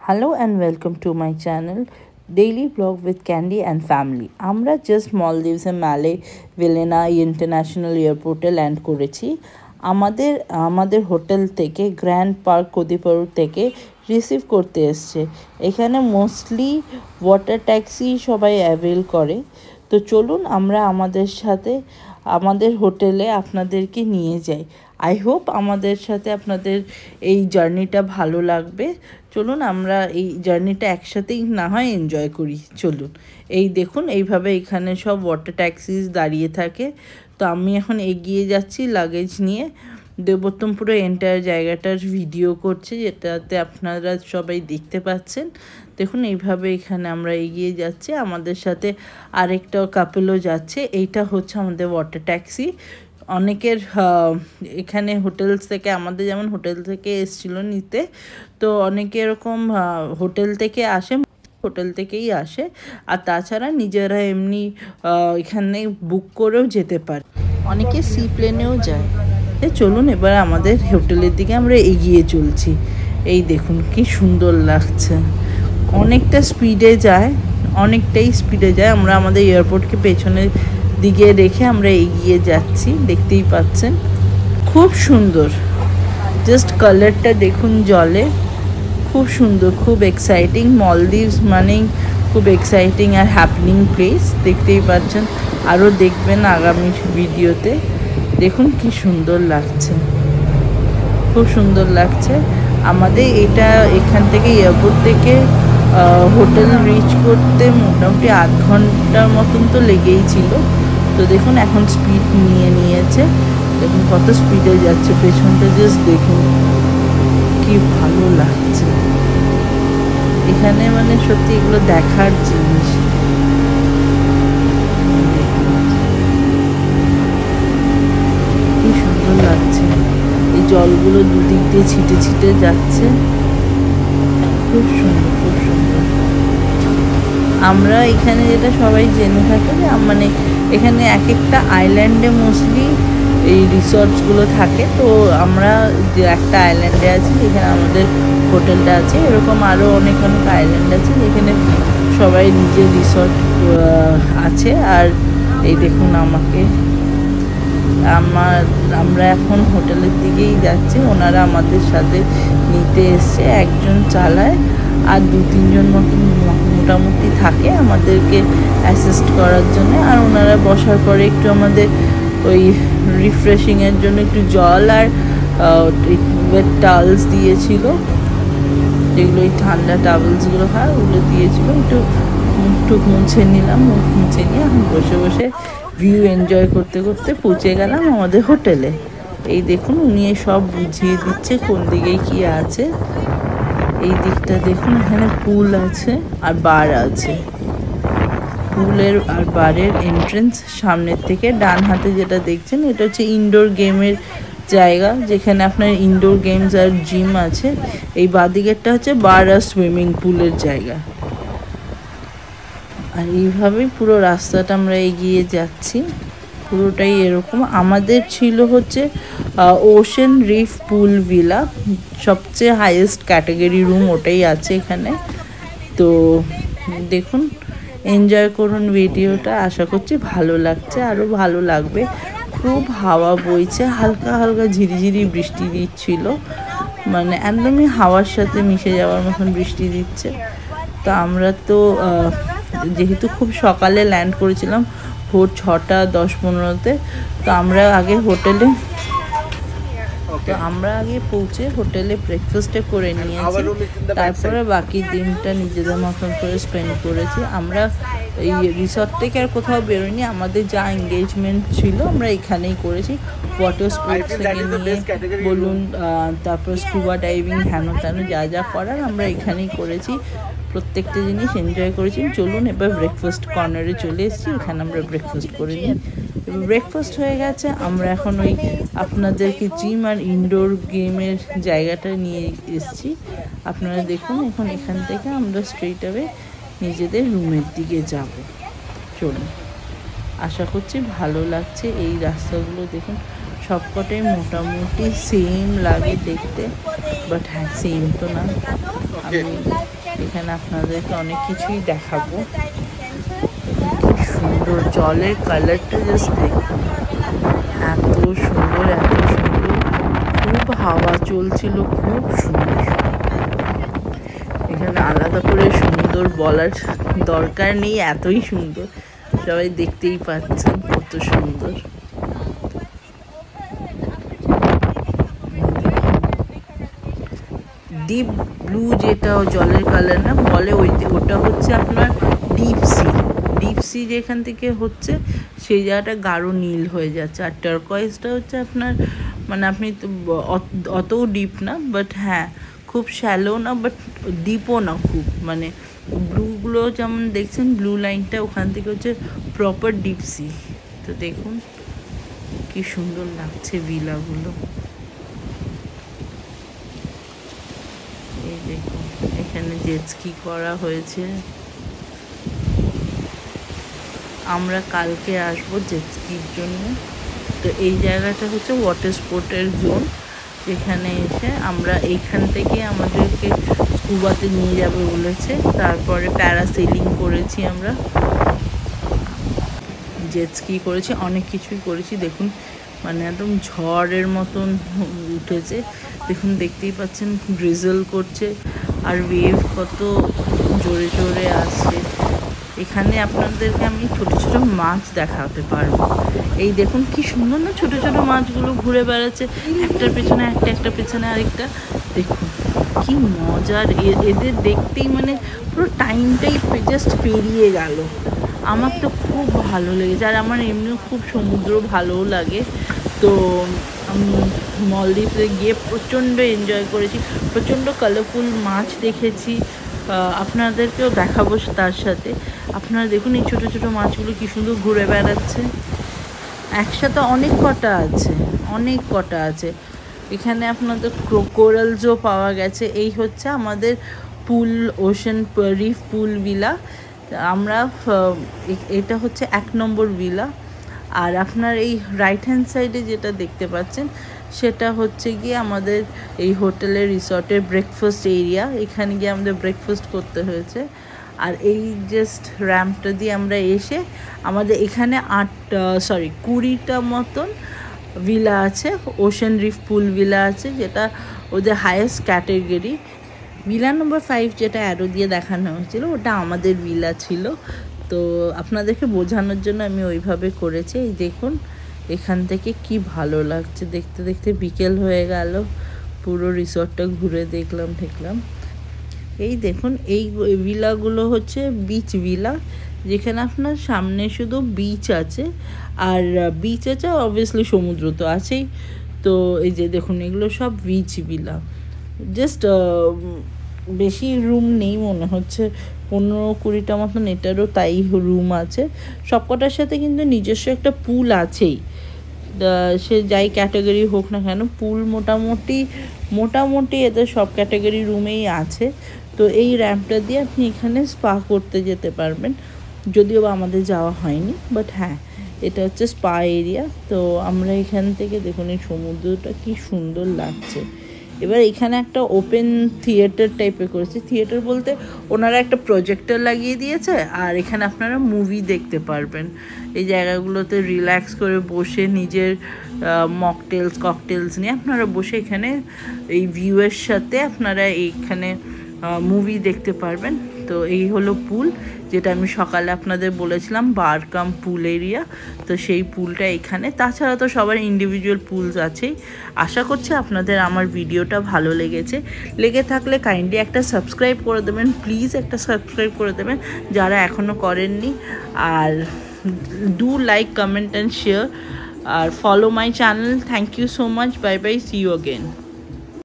Hello and welcome to my channel Daily Vlog with Candy and Family. আমরা just মলদ্বীপসে মালে ভিলেনা international এয়ারপোর্টে land করেছি। আমাদের আমাদের হোটেল থেকে গ্র্যান্ড পার্ক কদিপাড়ু থেকে রিসিভ করতে এসছে। এখানে মোস্টলি ওয়াটার ট্যাক্সি সবাই অ্যাভেল করে। তো চলুন আমরা আমাদের সাথে আমাদের হোটেলে আপনাদেরকে নিয়ে যাই। আই হোপ আমাদের সাথে আপনাদের এই জার্নিটা ভালো লাগবে। চলুন আমরা এই জার্নিটা একসাথেই না হয় এনজয় করি। চলুন, এই দেখুন এইভাবে এখানে সব ওয়াটার ট্যাক্সিস দাঁড়িয়ে থাকে। তো আমি এখন এগিয়ে যাচ্ছি লাগেজ নিয়ে। দেবোত্তম পুরো এন্টায়ার জায়গাটার ভিডিও করছে, যেটাতে আপনারা সবাই দেখতে পাচ্ছেন। দেখুন এইভাবে এখানে আমরা এগিয়ে যাচ্ছি, আমাদের সাথে আরেকটা কাপেলও যাচ্ছে। এইটা হচ্ছে আমাদের ওয়াটার ট্যাক্সি। অনেকের এখানে হোটেলস থেকে, আমাদের যেমন হোটেল থেকে এসেছিলো নিতে, তো অনেকে এরকম হোটেল থেকে আসে, হোটেল থেকেই আসে। আর তাছাড়া নিজেরা এমনি এখানে বুক করেও যেতে পারে, অনেকে সি প্লেনেও যায়। চলুন এবার আমাদের হোটেলের দিকে আমরা এগিয়ে চলছি। এই দেখুন কি সুন্দর লাগছে, অনেকটা স্পিডে যায়, অনেকটাই স্পিডে যায়। আমরা আমাদের এয়ারপোর্টকে পেছনের দিকে রেখে আমরা এগিয়ে যাচ্ছি, দেখতেই পাচ্ছেন খুব সুন্দর। জাস্ট কালারটা দেখুন জলে, খুব সুন্দর, খুব এক্সাইটিং। মলদ্বীপস মানেই খুব এক্সাইটিং আর হ্যাপনিং প্লেস, দেখতেই পাচ্ছেন। আরও দেখবেন আগামী ভিডিওতে। দেখুন কি সুন্দর লাগছে, খুব সুন্দর লাগছে। আমাদের এটা এখান থেকে এয়ারপোর্ট থেকে হোটেল রিচ করতে মোটামুটি 8 ঘন্টার মতন তো লেগেই ছিল। তো দেখুন এখন স্পিড নিয়ে নিয়েছে, দেখুন কত স্পিডে যাচ্ছে। পেছনটা জাস্ট দেখুন কি ভালো লাগছে। এখানে মানে সত্যি এগুলো দেখার জিনিস। কি সুন্দর লাগছে, এই জলগুলো দুদিক দিয়ে ছিটে ছিটে যাচ্ছে, খুব সুন্দর, খুব সুন্দর। আমরা এখানে যেটা সবাই জেনে থাকে যে মানে এখানে এক একটা আইল্যান্ডে মোস্টলি এই রিসর্টসগুলো থাকে। তো আমরা যে একটা আইল্যান্ডে আছি, যেখানে আমাদের হোটেলটা আছে, এরকম আরও অনেক অনেক আইল্যান্ড আছে যেখানে সবাই নিজের রিসর্ট আছে। আর এই দেখুন আমরা এখন হোটেলের দিকেই যাচ্ছি। ওনারা আমাদের সাথে নিতে এসছে, একজন চালায় আর 2-3 জন মতন মোটামুটি থাকে আমাদেরকে অ্যাসিস্ট করার জন্য। আর ওনারা বসার পরে একটু আমাদের ওই রিফ্রেশিংয়ের জন্য একটু জল আর ওয়েট টাওয়েলস দিয়েছিল, যেগুলো ওই ঠান্ডা টাওয়েলসগুলো হয় ওগুলো দিয়েছিল। একটু মুখ মুছে নিলাম, মুখ মুছে নিয়ে এখন বসে বসে ভিউ এনজয় করতে করতে পৌঁছে গেলাম আমাদের হোটেলে। এই দেখুন উনি সব বুঝিয়ে দিচ্ছে কোন দিকে কি আছে। এই দিকটা দেখুন, এখানে পুল আছে আর বার আছে। পুলের আর বারের এন্ট্রেন্স সামনের থেকে ডান হাতে যেটা দেখছেন, এটা হচ্ছে ইনডোর গেমের জায়গা, যেখানে আপনার ইনডোর গেমস আর জিম আছে। এই বাঁদিকেরটা হচ্ছে বার আর সুইমিং পুলের জায়গা। আর এইভাবেই পুরো রাস্তাটা আমরা এগিয়ে যাচ্ছি, পুরোটাই এরকম। আমাদের ছিল হচ্ছে ওশেন রিফ পুল ভিলা, সবচেয়ে হাইয়েস্ট ক্যাটাগরি রুম ওটাই আছে এখানে। তো দেখুন, এনজয় করুন ভিডিওটা, আশা করছি ভালো লাগছে, আরও ভালো লাগবে। খুব হাওয়া বইছে, হালকা হালকা ঝিরিঝিরি বৃষ্টি দিচ্ছিল, মানে একদমই হাওয়ার সাথে মিশে যাওয়ার মতন বৃষ্টি দিচ্ছে। তো আমরা তো যেহেতু খুব সকালে ল্যান্ড করেছিলাম, ভোর 6টা 10-15-তে, তো আমরা আগে পৌঁছে হোটেলে ব্রেকফাস্টে করে নিয়েছি। তারপরে বাকি দিনটা নিজেদের মতন করে স্পেন্ড করেছি। আমরা এই রিসর্ট থেকে আর কোথাও বেরোয়নি, আমাদের যা এঙ্গেজমেন্ট ছিল আমরা এখানেই করেছি। ওয়াটার স্পোর্টস থেকে নিয়ে বলুন, তারপর স্কুবা ডাইভিং, হেন তেন যা যা করার আমরা এখানেই করেছি। প্রত্যেকটা জিনিস এনজয় করেছি। চলুন এবার ব্রেকফাস্ট কর্নারে চলে এসেছি, এখানে আমরা ব্রেকফাস্ট করে নিই। ব্রেকফাস্ট হয়ে গেছে, আমরা এখন ওই আপনাদেরকে জিম আর ইনডোর গেমের জায়গাটা নিয়ে এসেছি। আপনারা দেখুন, এখন এখান থেকে আমরা স্ট্রেট অ্যাওয়ে নিজেদের রুমের দিকে যাব। চলুন, আশা করছি ভালো লাগছে। এই রাস্তাগুলো দেখুন সবকটাই মোটামুটি সেম লাগে দেখতে, বাট হ্যাঁ সেম তো না। আমি এখানে আপনাদেরকে অনেক কিছুই দেখাবো। কি সুন্দর জলের কালারটা জাস্ট দেখুন, এত সুন্দর এত সুন্দর। খুব হাওয়া চলছিল, খুব সুন্দর। এখানে আলাদা করে সুন্দর বলার দরকার নেই, এতই সুন্দর, সবাই দেখতেই পাচ্ছেন কত সুন্দর। ডিপ ব্লু যেটা জলের কালার না বলে, ওটা হচ্ছে আপনার ডিপ সি। ডিপ সি যেখান থেকে হচ্ছে সেই জায়গাটা গাঢ় নীল হয়ে যাচ্ছে। আর টার্কয়েজটা হচ্ছে আপনার মানে আপনি তো অতও ডিপ না, বাট হ্যাঁ খুব শ্যালো না, বাট ডিপও না খুব, মানে ব্লুগুলো যেমন দেখছেন ব্লু লাইনটা ওখান থেকে হচ্ছে প্রপার ডিপ সি। তো দেখুন কি সুন্দর লাগছে ভিলাগুলো। এই দেখুন এখানে জেটস্কি করা হয়েছে। আমরা কালকে আসবো জেটস্কির জন্য। তো এই জায়গাটা হচ্ছে ওয়াটার স্পোর্টের জোন, এখানে এসে আমরা এইখান থেকে আমাদেরকে স্কুবাতে নিয়ে যাবে বলেছে। তারপরে প্যারাসেলিং করেছি, আমরা জেটস্কি করেছি, অনেক কিছুই করেছি। দেখুন মানে একদম ঝড়ের মতন উঠেছে, দেখুন দেখতেই পাচ্ছেন ড্রিজল করছে আর ওয়েভ কত জোরে জোরে আসছে। এখানে আপনাদেরকে আমি ছোট ছোট মাছ দেখাতে পারবো। এই দেখুন কি সুন্দর না, ছোট ছোট মাছগুলো ঘুরে বেড়াচ্ছে, একটার পেছনে একটা, একটার পেছনে আরেকটা। দেখুন কি মজার, এদের দেখতেই মানে পুরো টাইমটাই জাস্ট পেরিয়ে গেল। আমার তো খুব ভালো লেগেছে, আর আমার এমনিও খুব সমুদ্র ভালোও লাগে। তো আমি মলদ্বীপে গিয়ে প্রচণ্ড এনজয় করেছি, প্রচণ্ড কালারফুল মাছ দেখেছি, আপনাদেরকেও দেখাবো তার সাথে। আপনারা দেখুন এই ছোটো ছোটো মাছগুলো কী সুন্দর ঘুরে বেড়াচ্ছে, একসাথে অনেক কটা আছে, অনেক কটা আছে। এখানে আপনাদের ক্রোকোরালসও পাওয়া গেছে। এই হচ্ছে আমাদের পুল, ওশেন রিফ পুল ভিলা। আমরা এটা হচ্ছে 1 নম্বর ভিলা। আর আপনার এই রাইট হ্যান্ড সাইডে যেটা দেখতে পাচ্ছেন সেটা হচ্ছে গিয়ে আমাদের এই হোটেলের রিসর্টের ব্রেকফাস্ট এরিয়া। এখানে গিয়ে আমাদের ব্রেকফাস্ট করতে হয়েছে। আর এই জাস্ট র্যাম্পটা দিয়ে আমরা এসে আমাদের এখানে 20টা মতন ভিলা আছে, ওশেন রিফ পুল ভিলা আছে, যেটা ওদের হায়েস্ট ক্যাটেগরি। ভিলা নম্বর 5 যেটা অ্যারো দিয়ে দেখানো হয়েছিল ওটা আমাদের ভিলা ছিল। তো আপনাদেরকে বোঝানোর জন্য আমি ওইভাবে করেছি। এই দেখুন এখান থেকে কি ভালো লাগছে, দেখতে দেখতে বিকেল হয়ে গেল, পুরো রিসর্টটা ঘুরে দেখলাম। এই দেখুন এই ভিলাগুলো হচ্ছে বিচ ভিলা, যেখানে আপনার সামনে শুধু বিচ আছে, আর বিচ আছে অবভিয়াসলি, সমুদ্র তো আছেই। তো এই যে দেখুন এগুলো সব বিচ ভিলা, জাস্ট বেশি রুম নেই, মনে হচ্ছে 15-20টা মতন এটারও তাই রুম আছে। সবকটার সাথে কিন্তু নিজস্ব একটা পুল আছেই, সে যাই ক্যাটাগরি হোক না কেন, পুল মোটামুটি এদের সব ক্যাটাগরি রুমেই আছে। তো এই র্যাম্পটা দিয়ে আপনি এখানে স্পা করতে যেতে পারবেন, যদিও বা আমাদের যাওয়া হয়নি, বাট হ্যাঁ এটা হচ্ছে স্পা এরিয়া। তো আমরা এখান থেকে দেখুন এই সমুদ্রটা কি সুন্দর লাগছে। এবার এখানে একটা ওপেন থিয়েটার টাইপের করেছে, থিয়েটার বলতে ওনারা একটা প্রজেক্টর লাগিয়ে দিয়েছে, আর এখানে আপনারা মুভি দেখতে পারবেন। এই জায়গাগুলোতে রিল্যাক্স করে বসে নিজের ককটেলস নিয়ে আপনারা বসে এখানে এই ভিউয়ের সাথে আপনারা এইখানে মুভি দেখতে পারবেন। তো এই হলো পুল, যেটা আমি সকালে আপনাদের বলেছিলাম বার কাম পুল এরিয়া। তো সেই পুলটা এখানে, তাছাড়া তো সবার ইন্ডিভিজুয়াল পুলস আছেই। আশা করছি আপনাদের আমার ভিডিওটা ভালো লেগে থাকলে কাইন্ডলি একটা সাবস্ক্রাইব করে দেবেন, প্লিজ একটা সাবস্ক্রাইব করে দেবেন যারা এখনও করেননি। আর do like, comment and share, আর follow my channel. Thank you so much, bye bye, see you again.